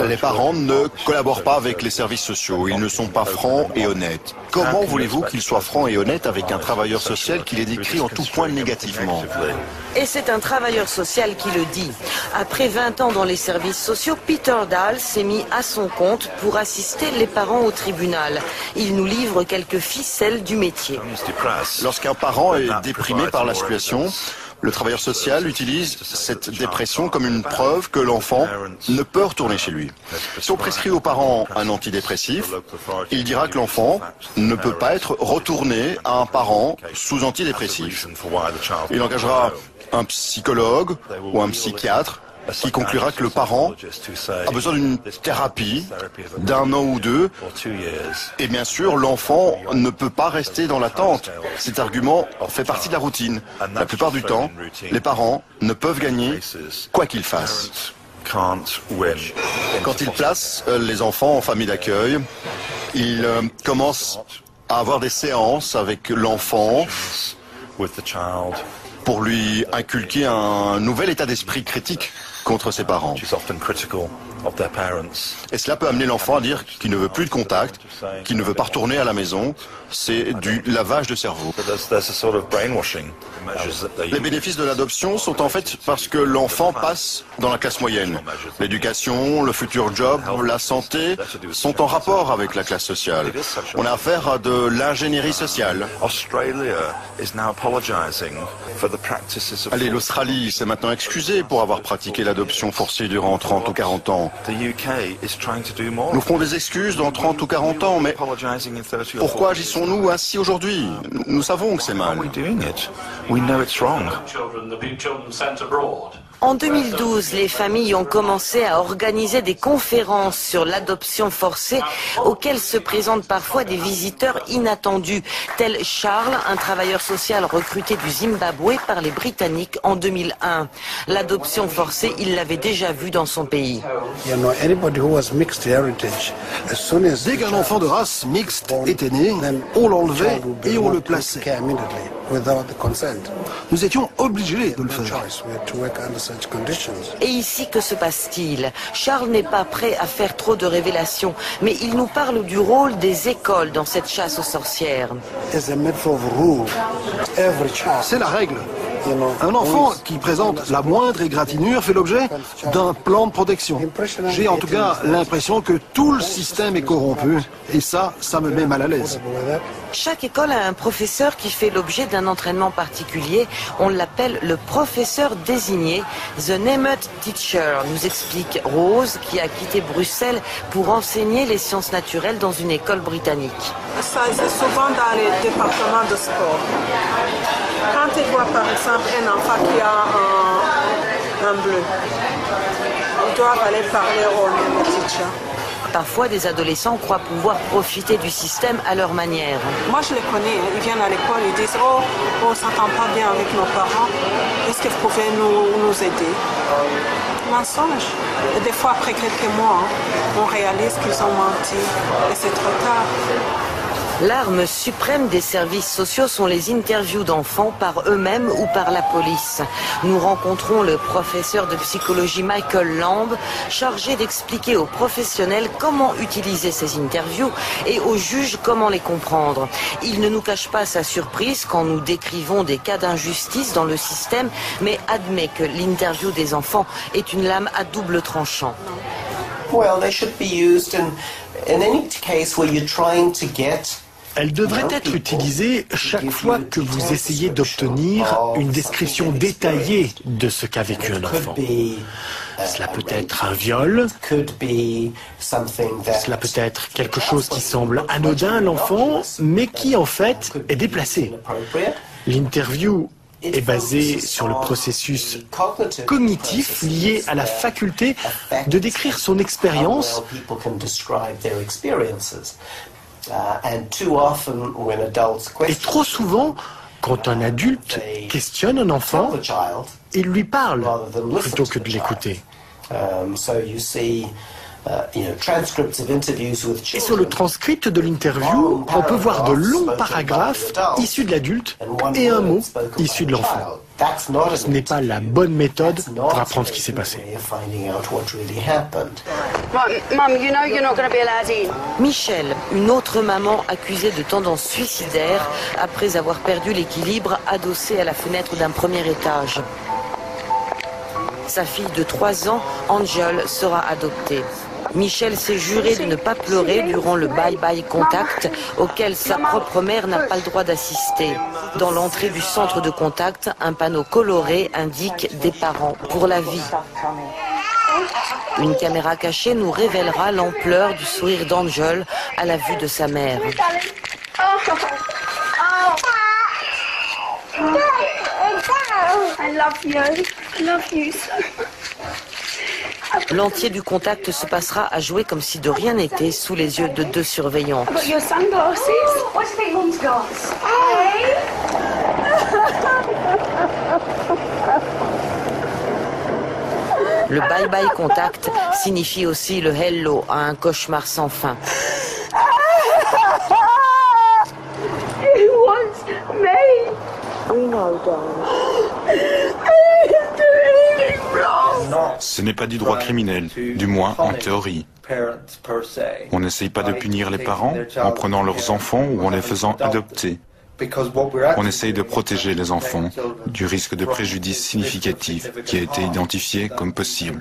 Les parents ne collaborent pas avec les services sociaux, ils ne sont pas francs et honnêtes. Comment voulez-vous qu'ils soient francs et honnêtes avec un travailleur social qui les décrit en tout point négativement? Et c'est un travailleur social qui le dit. Après 20 ans dans les services sociaux, Peter Dahl s'est mis à son compte pour assister les parents au tribunal. Il nous livre quelques ficelles du métier. Lorsqu'un parent est déprimé par la situation, le travailleur social utilise cette dépression comme une preuve que l'enfant ne peut retourner chez lui. Si on prescrit aux parents un antidépressif, il dira que l'enfant ne peut pas être retourné à un parent sous antidépressif. Il engagera un psychologue ou un psychiatre qui conclura que le parent a besoin d'une thérapie d'un an ou deux. Et bien sûr, l'enfant ne peut pas rester dans l'attente. Cet argument fait partie de la routine. La plupart du temps, les parents ne peuvent gagner quoi qu'ils fassent. Quand ils placent les enfants en famille d'accueil, ils commencent à avoir des séances avec l'enfant pour lui inculquer un nouvel état d'esprit critique contre ses parents. Et cela peut amener l'enfant à dire qu'il ne veut plus de contact, qu'il ne veut pas retourner à la maison. C'est du lavage de cerveau. Les bénéfices de l'adoption sont en fait parce que l'enfant passe dans la classe moyenne. L'éducation, le futur job, la santé sont en rapport avec la classe sociale. On a affaire à de l'ingénierie sociale. Allez, l'Australie s'est maintenant excusée pour avoir pratiqué l'adoption forcée durant 30 ou 40 ans. Nous ferons des excuses dans 30 ou 40 ans, mais pourquoi agissons-nous ainsi aujourd'hui? Nous savons que c'est mal. En 2012, les familles ont commencé à organiser des conférences sur l'adoption forcée auxquelles se présentent parfois des visiteurs inattendus, tel Charles, un travailleur social recruté du Zimbabwe par les Britanniques en 2001. L'adoption forcée, il l'avait déjà vue dans son pays. Dès qu'un enfant de race mixte était né, on l'enlevait et on le plaçait. Nous étions obligés de le faire. Et ici, que se passe-t-il? Charles n'est pas prêt à faire trop de révélations, mais il nous parle du rôle des écoles dans cette chasse aux sorcières. C'est la règle. Un enfant qui présente la moindre égratignure fait l'objet d'un plan de protection. J'ai en tout cas l'impression que tout le système est corrompu. Et ça me met mal à l'aise. Chaque école a un professeur qui fait l'objet d'un entraînement particulier. On l'appelle le professeur désigné, The Named Teacher, nous explique Rose, qui a quitté Bruxelles pour enseigner les sciences naturelles dans une école britannique. Ça, c'est souvent dans les départements de sport. Quand tu vois par exemple un enfant qui a un bleu, ils doivent aller parler au Named Teacher. Parfois, des adolescents croient pouvoir profiter du système à leur manière. Moi, je les connais. Ils viennent à l'école, ils disent « Oh, on s'entend pas bien avec nos parents. Est-ce que vous pouvez nous aider ?» Mensonge. Et des fois, après quelques mois, on réalise qu'ils ont menti et c'est trop tard. L'arme suprême des services sociaux sont les interviews d'enfants par eux-mêmes ou par la police. Nous rencontrons le professeur de psychologie Michael Lamb, chargé d'expliquer aux professionnels comment utiliser ces interviews et aux juges comment les comprendre. Il ne nous cache pas sa surprise quand nous décrivons des cas d'injustice dans le système, mais admet que l'interview des enfants est une lame à double tranchant. Well, they should be used in any case where you're trying to get. Elle devrait être utilisée chaque fois que vous essayez d'obtenir une description détaillée de ce qu'a vécu un enfant. Cela peut être un viol, cela peut être quelque chose qui semble anodin à l'enfant, mais qui en fait est déplacé. L'interview est basée sur le processus cognitif lié à la faculté de décrire son expérience. Et trop souvent, quand un adulte questionne un enfant, il lui parle plutôt que de l'écouter. Et sur le transcript de l'interview, on peut voir de longs paragraphes issus de l'adulte et un mot issu de l'enfant. Ce n'est pas la bonne méthode pour apprendre ce qui s'est passé. Michelle, une autre maman accusée de tendance suicidaire après avoir perdu l'équilibre adossée à la fenêtre d'un premier étage. Sa fille de 3 ans, Angel, sera adoptée. Michelle s'est juré de ne pas pleurer durant le bye-bye contact auquel sa propre mère n'a pas le droit d'assister. Dans l'entrée du centre de contact, un panneau coloré indique des parents pour la vie. Une caméra cachée nous révélera l'ampleur du sourire d'Angel à la vue de sa mère. I love you. I love you so much. L'entier du contact se passera à jouer comme si de rien n'était sous les yeux de 2 surveillantes. Le bye-bye contact signifie aussi le hello à un cauchemar sans fin. It was me. We know, darling. Ce n'est pas du droit criminel, du moins en théorie. On n'essaye pas de punir les parents en prenant leurs enfants ou en les faisant adopter. On essaye de protéger les enfants du risque de préjudice significatif qui a été identifié comme possible.